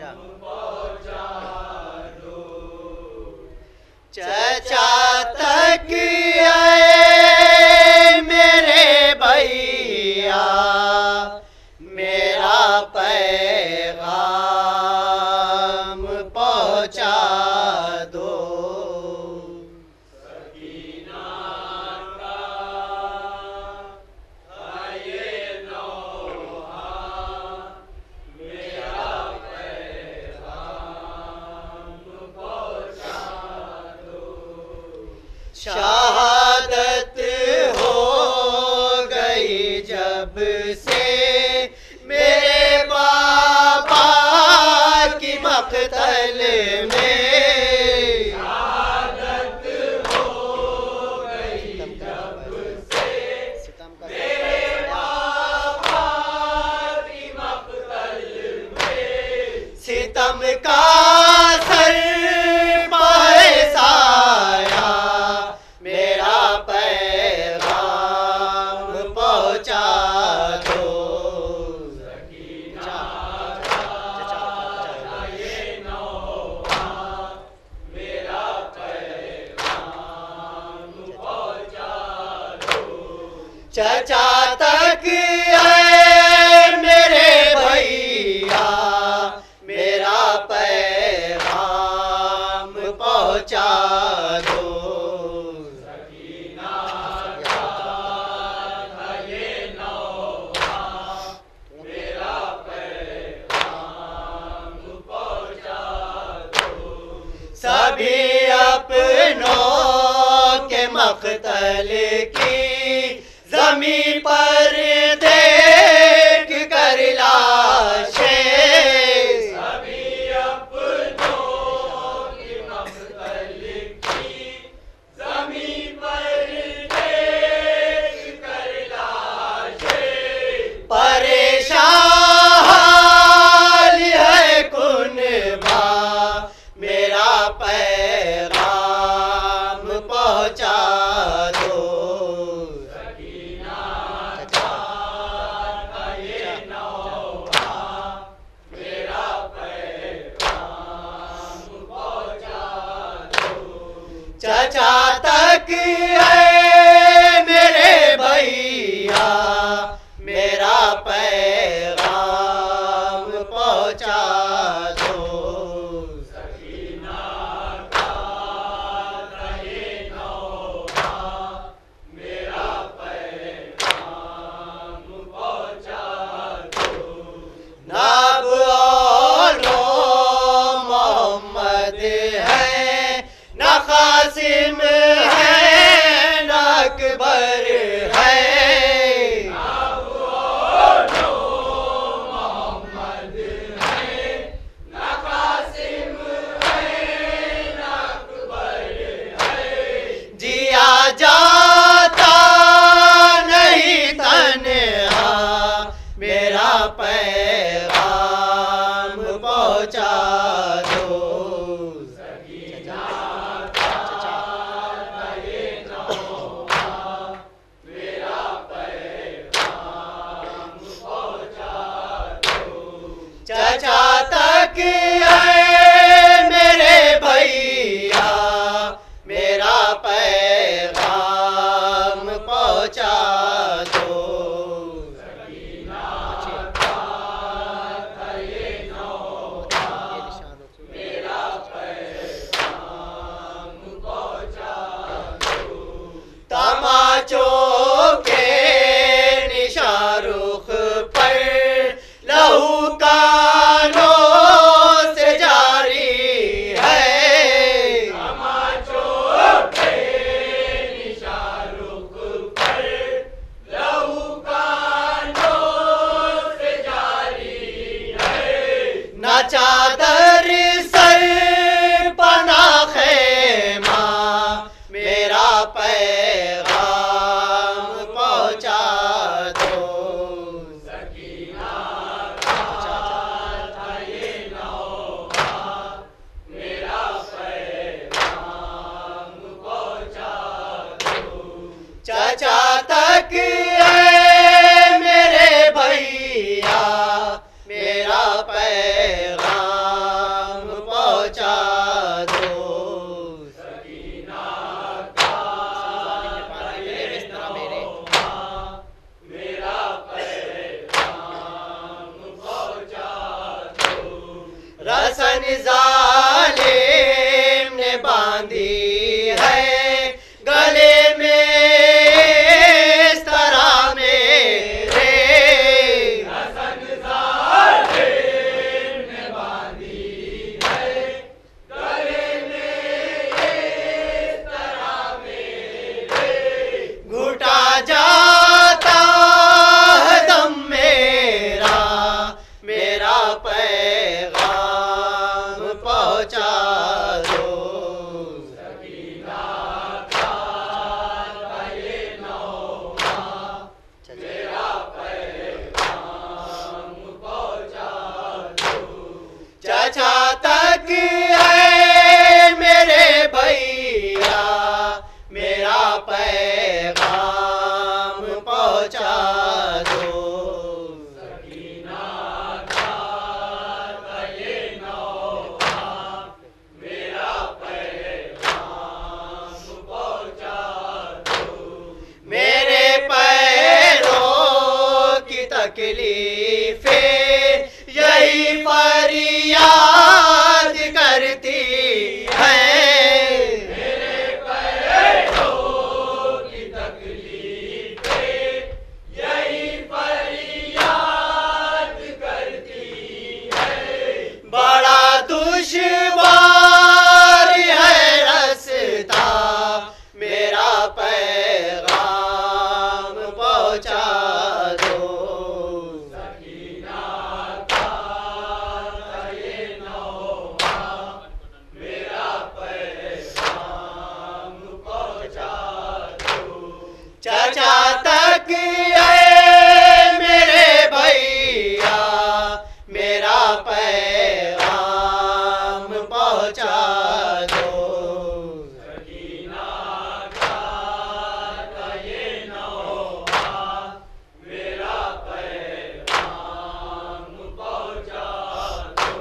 चचा चचा तक आए मेरे भैया मेरा पैगाम पहुँचा दो। सकीना का ये नौहा मेरा पैगाम पहुँचा दो। शहादत हो गई जब से मेरे बाबा की मक़तल में। शहादत हो गई जब से मेरे बाबा की मक़तल में। सितम का सर पाए साया मेरा पैगाम पहुँचा दो। सकीना का ये नौहा मेरा पैगाम पहुँचा दो। चचा तक आए मेरे भैया मेरा पैगाम पहुँचा दो। सकीना का ये नौहा मेरा पैगाम पहुँचा दो। सभी अपनों के मक़तल की ज़मीं पर देख कर लाशें। सभी अपनों की मक़तल की ज़मीं पर देख कर लाशें। परेशान है कुनबा मेरा पैगाम पहुँचा दो। सकीना का ये नौहा मेरा पैगाम पहुँचा दो। चचा तक है मेरे भैया मेरा पैगाम पहुँचा दो। सकीना का ये नौहा मेरा पैगाम पहुँचा दो। नाब और मोहम्मद है न कासिम है न अकबर है। मोहम्मद है न कासिम है न अकबर है। जिया जाता नहीं तन्हा मेरा पैगाम पहुँचा दो। सकीना का ये नौहा मेरा पैगाम पहुँचा दो। चचा तक है मेरे भैया मेरा पैगाम पहुँचा दो। सकीना का ये नौहा मेरा पैगाम पहुँचा दो। तमाचों के निशारुख पर लहू कानों से जारी है। तमाचों के निशारुख पर लहू कानों से जारी है। न चादर सर पना खेमा मेरा पैगाम पहुँचा दो। सकीना का ये नौहा मेरा पैगाम पहुँचा दो। चचा तक है मेरे भैया मेरा पैगाम जालिम ने बांधी है गले में इस तरह मेरे, हसन जालिम ने बांधी है गले में इस तरह मेरे, घुटा जाता है दम मेरा, मेरा पैगाम पहुंचा दो। सकीना का ये नौहा मेरा पैगाम पहुंचा दो। चाचा तक है मेरे भैया, मेरा पैगाम पहुंचा दो। सकीना का ये नौहा मेरा पैगाम पहुंचा दो। मेरे पैरों की तकलीफें यही फरियाद करती हैं, मेरे पैरों की तकलीफें यही फरियाद करती है। बड़ा दुश्वार है रास्ता, मेरा पैगाम पहुंचा दो। सकीना का ये नौहा मेरा पैगाम पहुंचा दो। चाचा तक है मेरे भैया, मेरा पैगाम पहुंचा दो। सकीना का ये नौहा मेरा पैगाम पहुंचा दो।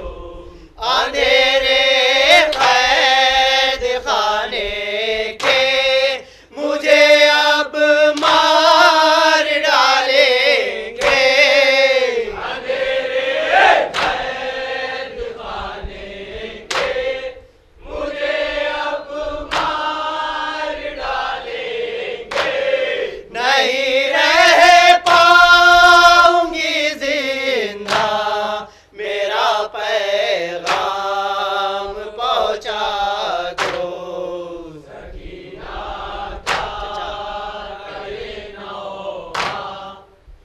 अंधेरे कैद खाने के मुझे अब मार डालेंगे, अंधेरे कैद खाने के मुझे अब मार डालेंगे। नहीं रह पाऊंगी जिंदा, मेरा पैगाम पहुंचा दो। सकीना का ये नौहा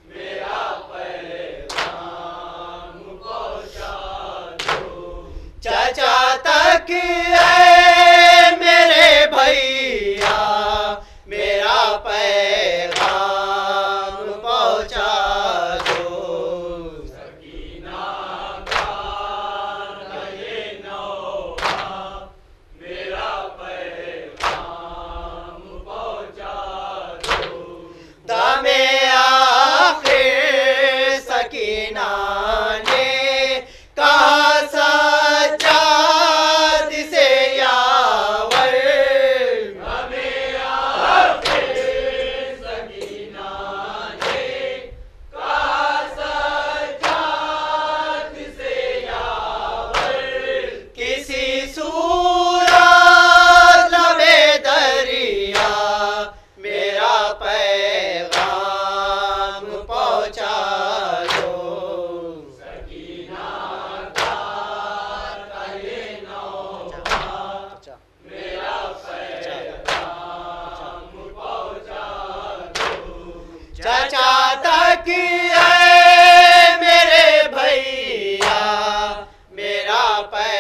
मेरा पैगाम पहुंचा दो। चाचा तक है मेरे भैया, मेरा पैगाम पहुंचा दो। सकीना का ये नौहा मेरा पैगाम पहुंचा दो। दामे आखिर सकीना ने कहा सज्जाद से यावर, हमें आखिर सकीना ने कहा सज्जाद से यावर, किसी सूरत लबे दरिया, मेरा पैगाम पहुंचा दो। सकीना का ये नौहा मेरा पैगाम पहुंचा दो। चाचा तक है मेरे भैया, मेरा पैगाम